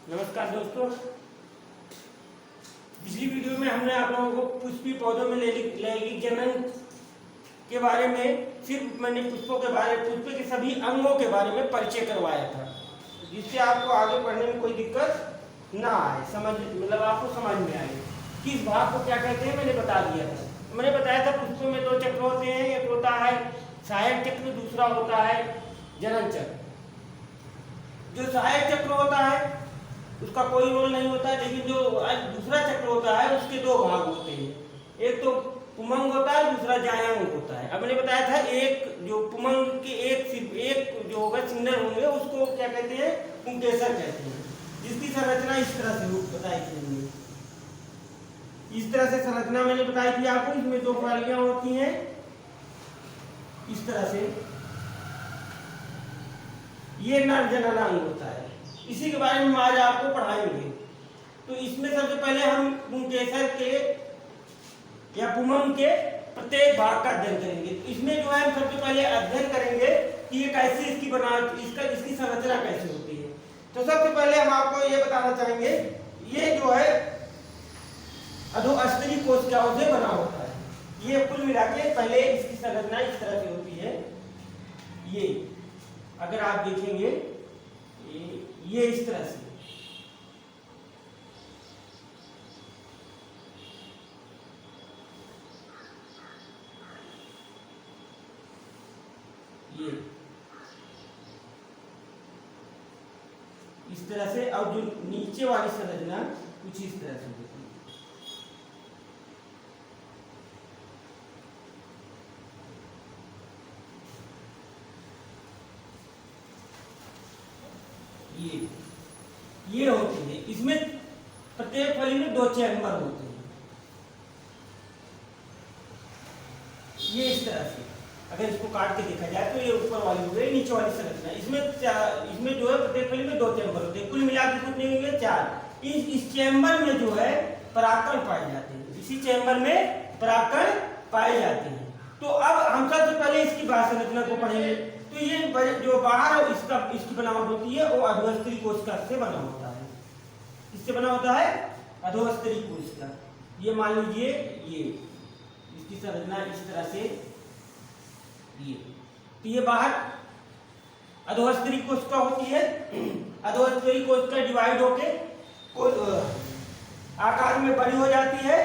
नमस्कार दोस्तों। पिछली वीडियो में हमने आप लोगों को पुष्पीय पौधों में लैंगिक जनन के बारे में सिर्फ मैंने पुष्पों के बारे पुष्प के सभी अंगों के बारे में परिचय करवाया था, जिससे आपको आगे पढ़ने में कोई दिक्कत ना आए, आपको समझ में आए किस भाग को क्या कहते हैं। मैंने बता दिया था। मैंने बताया था पुष्पों में 2 चक्र होते हैं। एक होता है सहायक चक्र, दूसरा होता है जनन चक्र। जो सहायक चक्र होता है उसका कोई रोल नहीं होता है, लेकिन जो दूसरा चक्र होता है उसके 2 भाग होते हैं। एक तो पुमंग होता है, दूसरा जायांग होता है। अब मैंने बताया था एक जो पुमंग के एक जो होगा सिंगल होंगे उसको क्या कहते हैं, पुंकेसर कहते हैं, जिसकी संरचना इस तरह से बताई थी। इस तरह से संरचना मैंने बताई थी आपको। इसमें 2 फलियां होती हैं इस तरह से। ये नर जननांग होता है, इसी के बारे में हम आज आपको पढ़ाएंगे। तो इसमें सबसे पहले हम पुंकेसर के या पुमंग के प्रत्येक भाग का अध्ययन करेंगे। तो इसमें जो है हम सबसे पहले अध्ययन करेंगे कि ये कैसे इसकी संरचना कैसे होती है। तो सबसे पहले हम आपको ये बताना चाहेंगे, ये जो है अधोअस्तरी कोशिकाओं से बना होता है। ये कुल मिला के पहले इसकी संरचना इस तरह से होती है। ये अगर आप देखेंगे ये इस तरह से, ये इस तरह से। और जो नीचे वाली संरचना कुछ इस तरह से होती है। ये होती है। इसमें प्रत्येक फली में 2 चैम्बर होते हैं। ये इस तरह से अगर इसको काट के देखा जाए तो ये ऊपर वाली हो गई, नीचे वाली संरचना। इसमें जो है प्रत्येक फली में 2 चैम्बर होते हैं। कुल मिलाकर कितने होंगे, 4। इस चैम्बर में जो है परागकण पाए जाते हैं। इसी चैम्बर में परागकण पाए जाते हैं। तो अब हम सबसे पहले इसकी बाह्य संरचना को पढ़ेंगे। तो ये जो बाहर इसकी बनावट होती है वो अधोअस्तरी कोशिका से बना होता है। इससे बना होता है अधोअस्तरी कोशिका। ये मान लीजिए ये इसकी संरचना इस तरह से। तो ये बाहर अधोअस्तरी कोशिका होती है। अधोअस्तरी कोशिका डिवाइड होके आकार में बड़ी हो जाती है।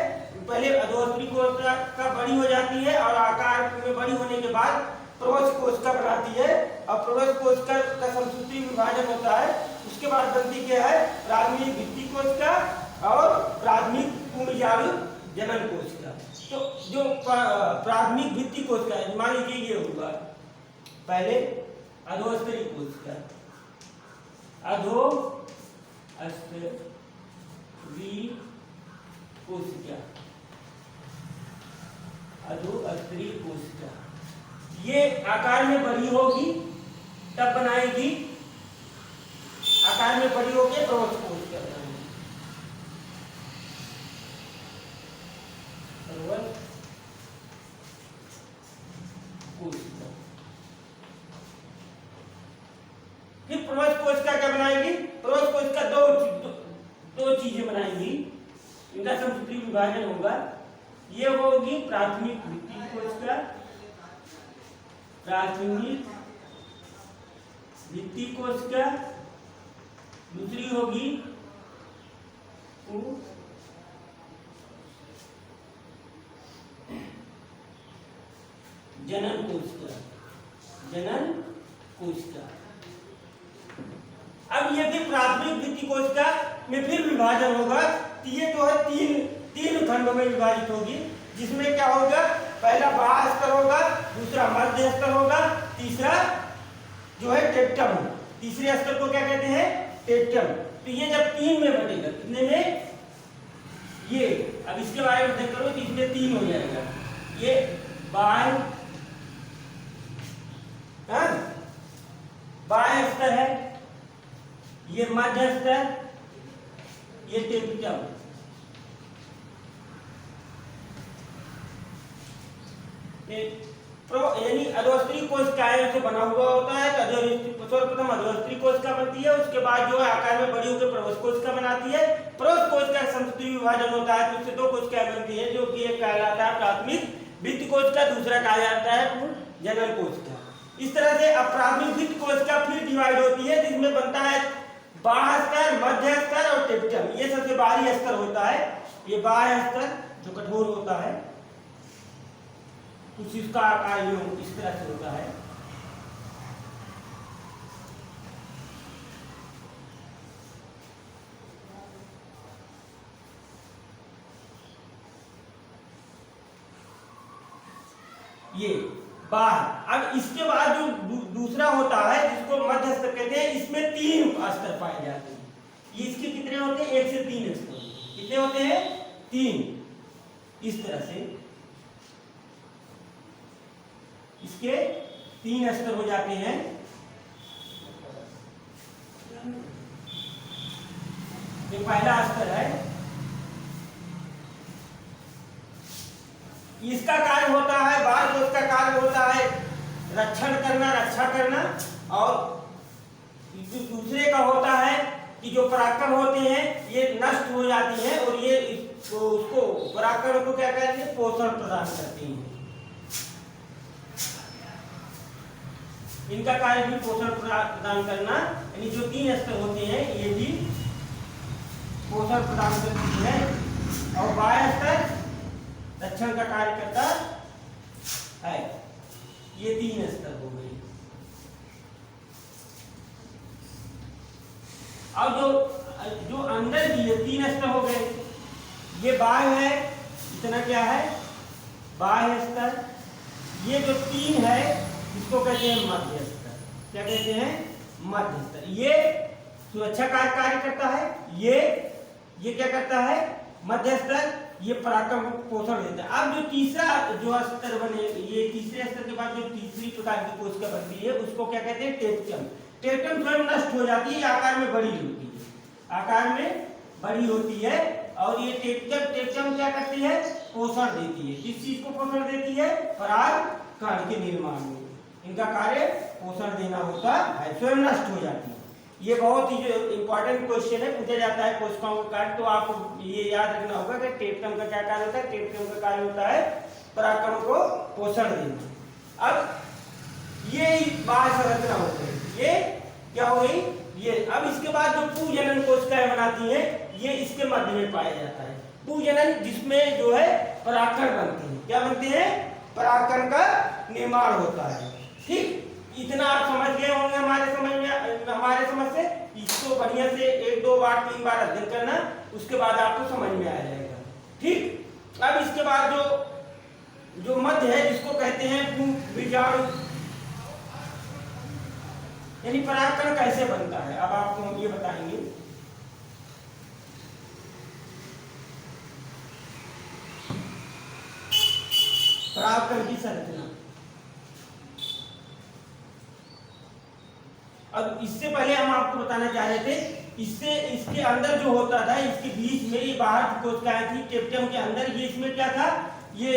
पहले अधोअस्तरी कोशिका बड़ी हो जाती है और आकार में बड़ी होने के बाद प्रवच कोशिका बनाती है। और प्रवच कोशिका का समसूत्री विभाजन होता है। उसके बाद बनती क्या है, प्राथमिक भित्ति कोशिका और प्राथमिक कुंभजालु जनन कोशिका। तो जो प्राथमिक भित्ति कोशिका है, मान लीजिए ये होगा पहले अधोअस्तरी कोशिका, अधोअस्तरी कोशिका, अधोअस्तरी कोशिका। ये आकार में बड़ी होगी तब बनाएगी, आकार में बड़ी होगी प्रवच कोशिका बनाएगी। प्रवच कोशिका। फिर प्रवच कोशिका क्या बनाएगी, प्रवच कोशिका दो चीजें बनाएगी, इनका समसूत्री विभाजन होगा। ये होगी प्राथमिक भित्ति कोशिका, प्राथमिक भित्ति कोशिका। दूसरी होगी जनन कोशिका, जनन कोशिका। अब यदि प्राथमिक भित्ति कोशिका में फिर विभाजन होगा तो ये जो है तीन खंडों में विभाजित होगी, जिसमें क्या होगा, पहला बाह्य स्तर होगा, दूसरा मध्य स्तर होगा, तीसरा जो है टेप्टम। तीसरे स्तर को क्या कहते हैं, टेप्टम। तो ये जब 3 में बटेगा, कितने में, ये अब इसके बारे में अध्ययन करो तो इसमें 3 हो जाएगा। ये बाह्य स्तर है, ये मध्य स्तर, ये टेप्टम। यानी अधोस्तरी कोशिकाएं से बना हुआ होता है। तो सर्वप्रथम अधोस्तरी कोशिका बनती है, उसके बाद जो है आकार में बड़ी होकर प्रवस कोशिका बनाती है। प्रवस कोशिका का समसूत्री विभाजन होता है तो उससे दो कोशिकाएं बनती है, जो कि एक कहलाता है प्राथमिक भित्ति कोशिका, दूसरा कहा जाता है जनन कोशिका। इस तरह से अब प्राथमिक भित्ति कोशिका फिर डिवाइड होती है, जिसमें बनता है बाह्य स्तर, मध्य स्तर और टेप्टम। ये सबसे बाहरी स्तर होता है। ये बाह्य स्तर जो कठोर होता है, कुछ इसका आकार इस तरह से होता है। ये बाहर। अब इसके बाद जो दूसरा होता है जिसको मध्य स्तर कहते हैं, इसमें 3 स्तर पाए जाते हैं। ये इसके कितने होते हैं? 1 से 3 स्तर। कितने होते हैं? 3। इस तरह से इसके 3 स्तर हो जाते हैं। ये पहला स्तर है। इसका कार्य होता है, बाह्य कोश का कार्य होता है रक्षण करना, रक्षा करना। और दूसरे का होता है कि जो परागकण होते हैं ये नष्ट हो जाती हैं और ये उसको परागकण को क्या कहते हैं? पोषण प्रदान करती हैं। इनका कार्य भी पोषण प्रदान करना, यानी जो 3 स्तर होते हैं ये भी पोषण प्रदान करती है। और बाह्य स्तर रक्षण का कार्य करता है। ये 3 स्तर हो गए। अब जो अंदर भी 3 स्तर हो गए। ये बाह्य है, इतना क्या है? बाह्य स्तर। ये जो 3 है इसको कहते हैं मध्य स्तर। क्या कहते हैं? मध्य स्तर। ये सुरक्षा कार्य करता है। ये क्या करता है? मध्य स्तर। ये परागकण को पोषण देता है। अब जो तीसरा जो स्तर बने, ये तीसरे स्तर के बाद जो तीसरी प्रकार की कोशिका बनती है उसको क्या कहते हैं? टेप्टम। टेप्टम स्वयं नष्ट हो जाती है, आकार में बड़ी होती है। आकार में बड़ी होती है। और ये टेप्टम क्या करती है? पोषण देती है। किस चीज को पोषण देती है? परागकण के निर्माण में इनका कार्य पोषण देना होता है, स्वयं नष्ट हो जाती है। ये बहुत ही जो इम्पोर्टेंट क्वेश्चन है, पूछा जाता है कोशिकाओं का कार्य। तो आपको ये याद रखना होगा कि टेप्टम का क्या कार्य होता है? टेप्टम का कार्य होता है परागकण को पोषण देना। अब ये बाह्य संरचना हो गई। ये क्या हो गई? ये। अब इसके बाद जो पूजनन कोशिकाएं बनाती हैं ये इसके मध्य में पाया जाता है। पूजनन जिसमें जो है परागकण बनते हैं। क्या बनते हैं? परागकण का निर्माण होता है। ठीक, इतना आप समझ गए होंगे हमारे समझ से। इसको बढ़िया से 1, 2 बार 3 बार अध्ययन करना, उसके बाद आपको समझ में आ जाएगा। ठीक। अब इसके बाद जो मध्य है जिसको कहते हैं बीजाणु, यानी परागकण कैसे बनता है अब आपको हम ये बताएंगे। परागकण की संरचना। अब इससे पहले हम आपको बताना चाह रहे थे, इसके अंदर जो होता था, इसके बीच में ये बाहर कोशिकाएं थी टेप्टम के अंदर। ये इसमें क्या था? ये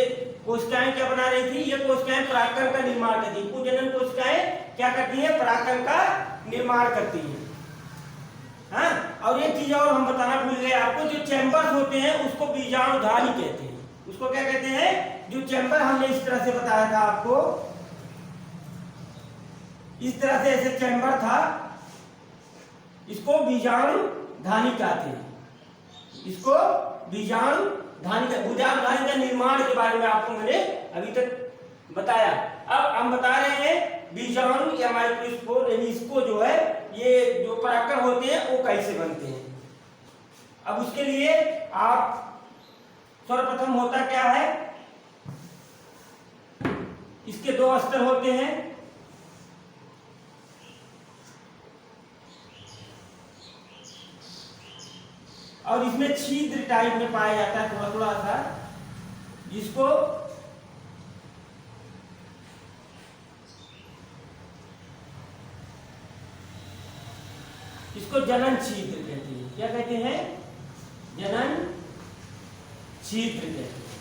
कोशिकाएं क्या बना रही थी? ये कोशिकाएं परागकण का निर्माण करती थी। पूजनन कोशिकाएं क्या करती हैं? परागकण का निर्माण करती हैं। हाँ, और एक चीज और हम बताना भूल गए आपको, जो चैम्बर्स होते हैं उसको बीजाणुधानी कहते हैं। उसको क्या कहते हैं? जो चैम्बर हमने इस तरह से बताया था आपको, इस तरह से ऐसे चैम्बर था, इसको बीजाणुधानी कहते हैं। इसको बीजाणुधानी का निर्माण के बारे में आपको मैंने अभी तक बताया। अब हम बता रहे हैं बीजाणु या माइक्रोस्पोर, यानी इसको जो है ये जो परागकण होते हैं वो कैसे बनते हैं। अब उसके लिए आप सर्वप्रथम होता क्या है? इसके 2 स्तर होते हैं। और इसमें छिद्र टाइप में पाया जाता है थोड़ा थोड़ा सा, जिसको जनन छिद्र कहते हैं। क्या कहते हैं? जनन छिद्र कहते हैं।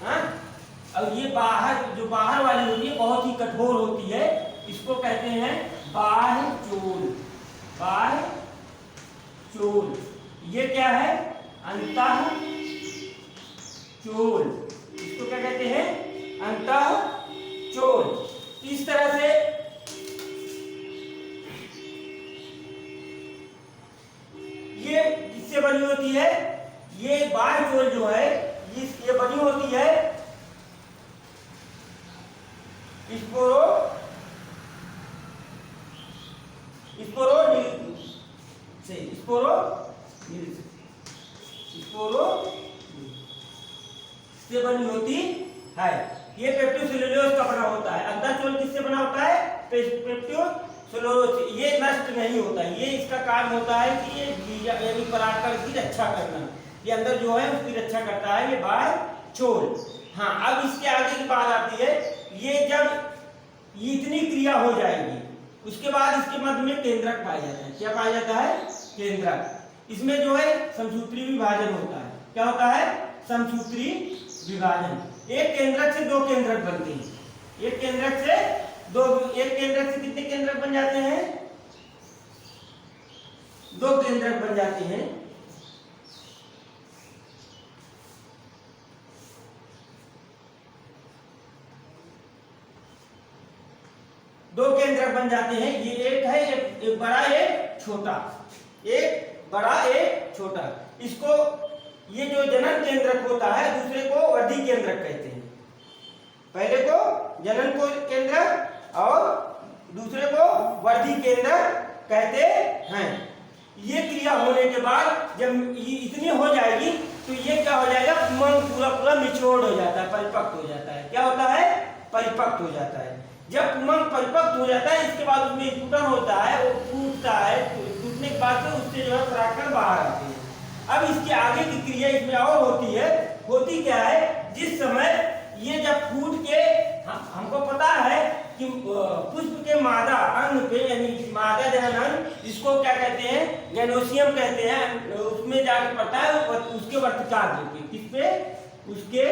हाँ, और ये बाहर जो बाहर वाली होती है बहुत ही कठोर होती है, इसको कहते हैं बाह्य चोल। बाह्य चोल ये क्या है? अंतः चोल। इसको क्या कहते हैं? अंतः चोल। इस तरह से ये किससे बनी होती है? ये बाह्य चोल जो है ये बनी होती है से बनी होती है। ये पेप्टोसेलुलोज का बना होता है। अंतः चोल किससे बना होता है? पेप्टोसेलुलोज। ये नष्ट नहीं होता है, ये इसका काम होता है कि ये यानी परागकण की रक्षा करना, ये अंदर जो है उसकी रक्षा करता है, ये बाह्य चोल। हाँ, अब इसके आगे की बात आती है, ये जब ये इतनी क्रिया हो जाएगी उसके बाद इसके मध्य में केंद्रक पाया जाता है। क्या पाया जाता है? केंद्रक। इसमें जो है समसूत्री विभाजन होता है। क्या होता है? समसूत्री विभाजन। एक केंद्रक से दो केंद्रक बनते हैं। एक केंद्रक से कितने केंद्रक बन जाते हैं? दो केंद्रक बन जाते हैं। दो केंद्रक बन जाते हैं। ये एक है, एक बड़ा एक छोटा, एक बड़ा एक छोटा। इसको ये जो जनन केंद्रक होता है दूसरे को वर्धी केंद्रक कहते हैं। पहले को जनन को केंद्रक और दूसरे को वर्धी केंद्रक कहते हैं। ये क्रिया होने के बाद जब ये इतनी हो जाएगी तो ये क्या हो जाएगा? पूरा पूरा मिच्योर्ड हो जाता है, परिपक्व हो जाता है। क्या होता है? परिपक्व हो जाता है। जब उमंग परिपक्व हो जाता है इसके बाद उसमें फूटन होता है, वो फूटता है, टूटने के बाद उससे जो है परागकण बाहर आते हैं। अब इसके आगे की क्रिया इसमें और होती है। होती क्या है? जिस समय ये जब फूट के हमको पता है कि पुष्प के मादा अंग पे यानी मादा जनन अंग, इसको क्या कहते हैं? गैनोसियम कहते हैं। उसमें जाकर पड़ता है उसके वर्तिकाग्र पे। किस पे? उसके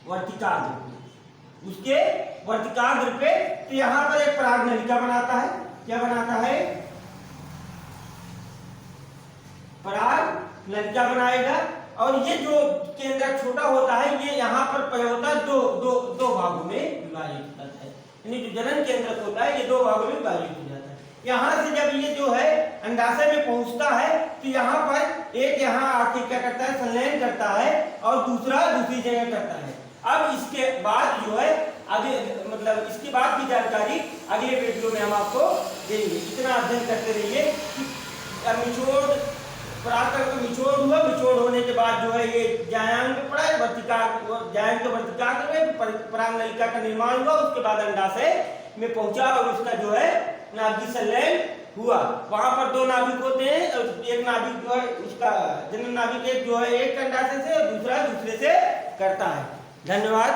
वर्तिकाग्र, उसके वर्तिकाग्र पे। तो यहां पर एक पराग नलिका बनाता है। क्या बनाता है? पराग नलिका बनाएगा। और ये जो केंद्रक छोटा होता है ये यहाँ पर होता है दो भागों में विभाजित होता है। यानी जो जनन केंद्रक होता है ये दो भागों में विभाजित हो जाता है। यहाँ से जब ये जो है अंडाशय में पहुंचता है तो यहाँ पर एक यहाँ आके क्या करता है? संलयन करता है और दूसरा दूसरी जगह करता है। अब इसके बाद जो है आगे मतलब इसके बाद की जानकारी अगले वीडियो में हम आपको देंगे। इतना अध्ययन करते रहिए कि मिच्योर्ड परागकण को मिच्योर्ड हुआ। मिच्योर्ड होने के बाद जो है ये जायांग पड़ा, जायांग के वर्तिकाग्र में पराग नलिका का निर्माण हुआ। उसके बाद अंडाशय में पहुंचा और उसका जो है नाभिक संलयन हुआ। वहां पर दो नाभिक होते हैं और एक नाभिक जो है उसका जनन नाभिक एक जो है एक अंडाशय से और दूसरा दूसरे से करता है। धन्यवाद।